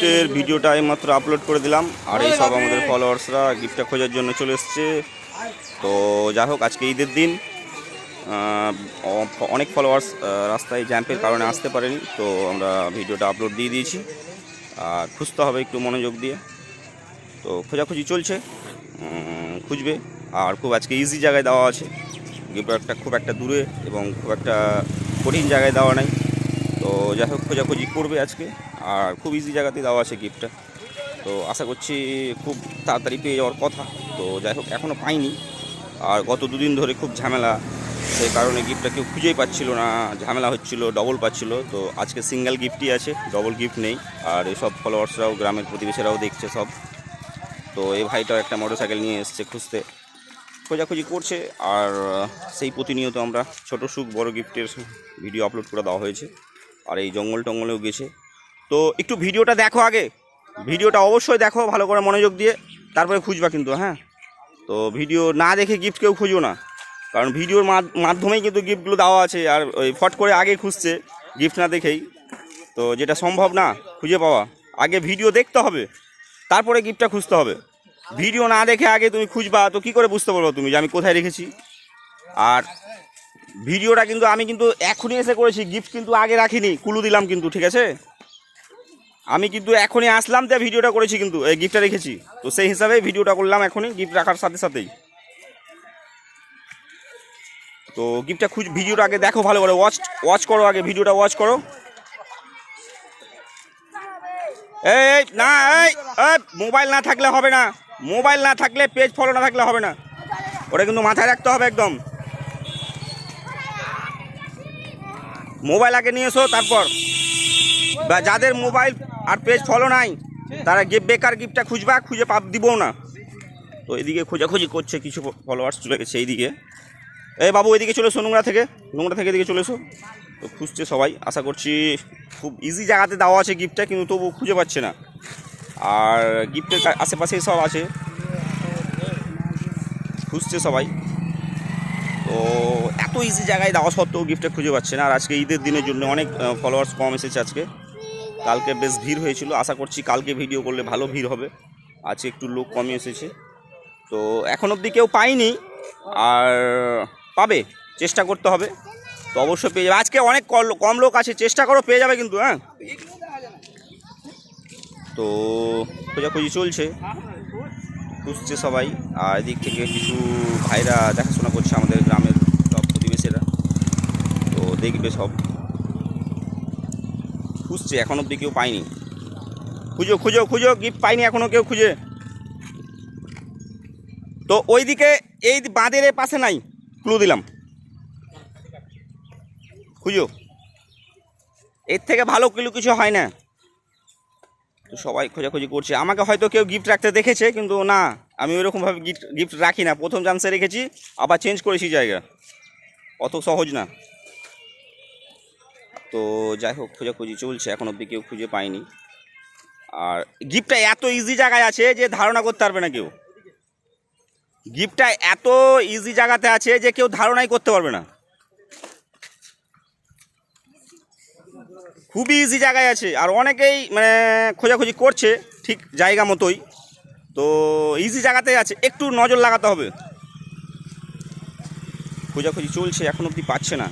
গিফটের ভিডিওটা এইমাত্র আপলোড করে দিলাম, আর এই সব আমাদের ফলোয়ার্সরা গিফটটা খোঁজার জন্য চলে এসছে। তো যাই হোক, আজকে ঈদের দিন, অনেক ফলোয়ার্স রাস্তায় জ্যাম্পের কারণে আসতে পারেনি, তো আমরা ভিডিওটা আপলোড দিয়ে দিয়েছি। আর খুঁজতে হবে একটু মনোযোগ দিয়ে, তো খোঁজাখুঁজি চলছে, খুঁজবে। আর খুব আজকে ইজি জায়গায় দেওয়া আছে গিফটটা, খুব একটা দূরে এবং খুব একটা কঠিন জায়গায় দেওয়া নাই। তো যাই হোক, খোঁজাখুঁজি করবে আজকে, আর খুব ইজি জায়গাতেই দেওয়া আছে গিফটটা। তো আশা করছি খুব তাড়াতাড়ি পেয়ে যাওয়ার কথা। তো যাই হোক, এখনও পাইনি। আর গত দুদিন ধরে খুব ঝামেলা, সেই কারণে গিফটটা কেউ খুঁজেই পাচ্ছিল না, ঝামেলা হচ্ছিল, ডবল পাচ্ছিল। তো আজকে সিঙ্গেল গিফটই আছে, ডবল গিফট নেই। আর এইসব ফলোয়ার্সরাও, গ্রামের প্রতিবেশীরাও দেখছে সব। তো এই ভাইটাও একটা মোটরসাইকেল নিয়ে এসছে খুঁজতে, খোঁজাখুঁজি করছে। আর সেই প্রতিনিয়ত আমরা ছোটো সুখ বড় গিফটের ভিডিও আপলোড করে দেওয়া হয়েছে। আর এই জঙ্গল টঙ্গলেও গেছে। তো একটু ভিডিওটা দেখো, আগে ভিডিওটা অবশ্যই দেখো ভালো করে মনোযোগ দিয়ে, তারপরে খুঁজবা কিন্তু। হ্যাঁ, তো ভিডিও না দেখে গিফট কেউ খুঁজো না, কারণ ভিডিওর মাধ্যমেই কিন্তু গিফটগুলো দেওয়া আছে। আর ওই ফট করে আগে খুঁজছে গিফট না দেখেই, তো যেটা সম্ভব না খুঁজে পাওয়া। আগে ভিডিও দেখতে হবে, তারপরে গিফটটা খুঁজতে হবে। ভিডিও না দেখে আগে তুমি খুঁজবা, তো কী করে বুঝতে পারবো তুমি যে আমি কোথায় রেখেছি? আর ভিডিওটা কিন্তু আমি কিন্তু এখনই এসে করেছি, গিফট কিন্তু আগে রাখিনি, কুলু দিলাম কিন্তু, ঠিক আছে? আমি কিন্তু এখনই আসলাম, তো ভিডিওটা করেছি, কিন্তু এই গিফটটা রেখেছি, তো সেই হিসাবে ভিডিওটা করলাম এখনই, গিফট রাখার সাথে সাথেই। তো গিফটটা ভিডিওটা আগে দেখো ভালো করে, ওয়াচ করো, আগে ভিডিওটা ওয়াচ করো। এই না, এই মোবাইল না থাকলে হবে না, মোবাইল না থাকলে, পেজ ফলো না থাকলে হবে না, ওটা কিন্তু মাথায় রাখতে হবে একদম। মোবাইল আগে নিয়ে এসো, তারপর। বা যাদের মোবাইল আর পেজ ফলো নাই, তারা বেকার গিফটটা খুঁজবা, খুঁজে দিবও না। তো এদিকে খোঁজাখুঁজি করছে, কিছু ফলোয়ার্স চলে গেছে এইদিকে। এই বাবু, ওইদিকে চলে এসো, নোংরা থেকে এদিকে চলে এসো। তো খুঁজছে সবাই, আশা করছি খুব ইজি জায়গাতে দেওয়া আছে গিফটটা, কিন্তু তবু খুঁজে পাচ্ছে না। আর গিফটের আশেপাশে সব আছে, খুঁজছে সবাই। তো এত ইজি জায়গায় দেওয়া সত্ত্বেও গিফটটা খুঁজে পাচ্ছে না। আর আজকে ঈদের দিনের জন্য অনেক ফলোয়ার্স কম এসেছে আজকে। কালকে বেশ ভিড় হয়েছিল, আশা করছি কালকে ভিডিও করলে ভালো ভিড় হবে। আজকে একটু লোক কমে এসেছে, তো এখন অবধি কেউ পাইনি। আর পাবে, চেষ্টা করতে হবে, তো অবশ্যই পেয়ে যাবে। আজকে অনেক কম লোক আছে, চেষ্টা করো, পেয়ে যাবে কিন্তু। হ্যাঁ, তো খোঁজাখুঁজি চলছে, খুঁজছে সবাই। আর এদিক থেকে কিছু ভাইরা দেখাশোনা করছে, আমাদের গ্রামের সব প্রতিবেশীরা, তো দেখবে সব খুঁজছে। এখন অবধি কেউ পায়নি। খুঁজো খুঁজো খুঁজো, গিফট পাইনি এখনও কেউ খুঁজে। তো ওইদিকে এই বাঁধের পাশে নাই, ক্লু দিলাম, খুঁজো। এর থেকে ভালো ক্লু কিছু হয় না। তো সবাই খোঁজাখুঁজি করছে। আমাকে হয়তো কেউ গিফট রাখতে দেখেছে, কিন্তু না, আমি ওইরকমভাবে গিফট রাখি না। প্রথম চান্সে রেখেছি, আবার চেঞ্জ করেছি জায়গা, অত সহজ না। তো যাই হোক, খোঁজাখুঁজি চলছে, এখন অবধি কেউ খুঁজে পায়নি। আর গিফটটা এত ইজি জায়গায় আছে যে ধারণা করতে পারবে না কেউ। গিফটটা এত ইজি জায়গাতে আছে যে কেউ ধারণাই করতে পারবে না, খুবই ইজি জায়গায় আছে। আর অনেকেই মানে খোঁজাখুঁজি করছে ঠিক জায়গা মতোই, তো ইজি জায়গাতেই আছে, একটু নজর লাগাতে হবে। খোঁজাখুঁজি চলছে, এখন অবধি পাচ্ছে না।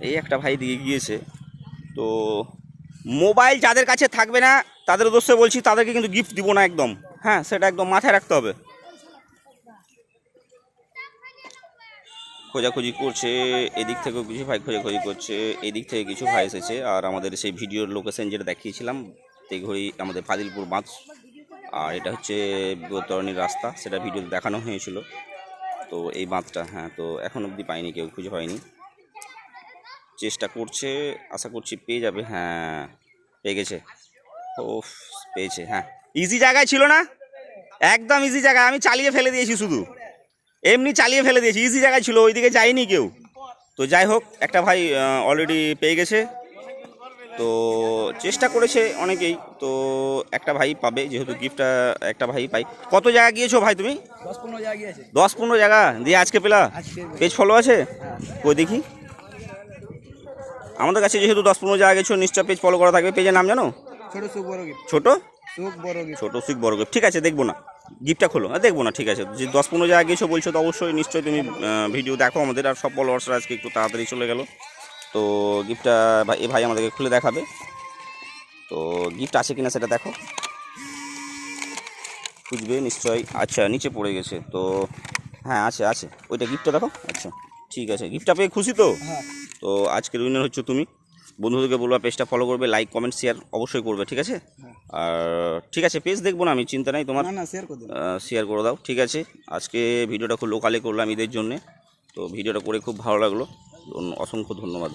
এই একটা ভাই দিয়ে গিয়েছে। তো মোবাইল যাদের কাছে থাকবে না, তাদের উদ্দেশ্যে বলছি, তাদেরকে কিন্তু গিফট দিব না একদম। হ্যাঁ, সেটা একদম মাথায় রাখতে হবে। খোঁজাখুঁজি করছে, এদিক থেকেও কিছু ভাই খোঁজাখুঁজি করছে, এদিক থেকে কিছু ভাই এসেছে। আর আমাদের সেই ভিডিওর লোকেশন যেটা দেখিয়েছিলাম, তেঘড়ি আমাদের ফাজিলপুর বাঁধ, আর এটা হচ্ছে বিপত্তরণীর রাস্তা, সেটা ভিডিওতে দেখানো হয়েছিল। তো এই বাঁধটা, হ্যাঁ, তো এখন অবধি পাইনি, কেউ খুঁজে পায়নি। চেষ্টা করছে, আশা করছি পেয়ে যাবে। হ্যাঁ, পেয়ে গেছে, ও পেয়েছে। হ্যাঁ, ইজি জায়গায় ছিল না, একদম ইজি জায়গায়, আমি চালিয়ে ফেলে দিয়েছি, শুধু এমনি চালিয়ে ফেলে দিয়েছি, ইজি জায়গায় ছিল, ওইদিকে যায়নি কেউ। তো যাই হোক, একটা ভাই অলরেডি পেয়ে গেছে। তো চেষ্টা করেছে অনেকেই, তো একটা ভাই পাবে, যেহেতু গিফটটা একটা ভাই পাই। কত জায়গা গিয়েছো ভাই তুমি? 10-15 জায়গা গিয়েছে। 10-15 জায়গা দিয়ে আজকে পেলা? পেজ ফলো আছে, কই দেখি। আমাদের কাছে যেহেতু 10-15 জায়গা গেছো, নিশ্চয় পেজ ফলো করা থাকবে। পেজের নাম জানো? ছোট সুখ বড় গিফট। ছোট সুখ বড় গিফট। ছোটো সুইক বড় gift। ঠিক আছে, দেখবো না, গিফটটা খোলো। দেখবো না, ঠিক আছে। যে 10-15 জায়গায় গেছো বলছো, তো অবশ্যই নিশ্চয়ই তুমি ভিডিও দেখো আমাদের। আর সব ফলোয়ার্সরা আজকে একটু তাড়াতাড়ি চলে গেল। তো গিফটটা এ ভাই আমাদেরকে খুলে দেখাবে। তো গিফট আছে কিনা সেটা দেখো, খুঁজবে নিশ্চয়ই। আচ্ছা, নিচে পড়ে গেছে তো। হ্যাঁ, আছে আছে, ওইটা গিফটটা দেখো। আচ্ছা, ঠিক আছে, গিফটটা পেয়ে খুশি তো? হ্যাঁ তো আজকের উইনার হচ্ছে তুমি। বন্ধুদেরকে বলবা পেজটা ফলো করবে, লাইক কমেন্ট শেয়ার অবশ্যই করবে, ঠিক আছে? হ্যাঁ। আর ঠিক আছে, পেজ দেখবো না আমি, চিন্তা নাই তোমার। না না শেয়ার করে দিন। শেয়ার করে দাও, ঠিক আছে। আজকে ভিডিওটা খুব লোকালে করলাম ঈদের জন্যে। তো ভিডিওটা করে খুব ভালো লাগলো। অসংখ্য ধন্যবাদ।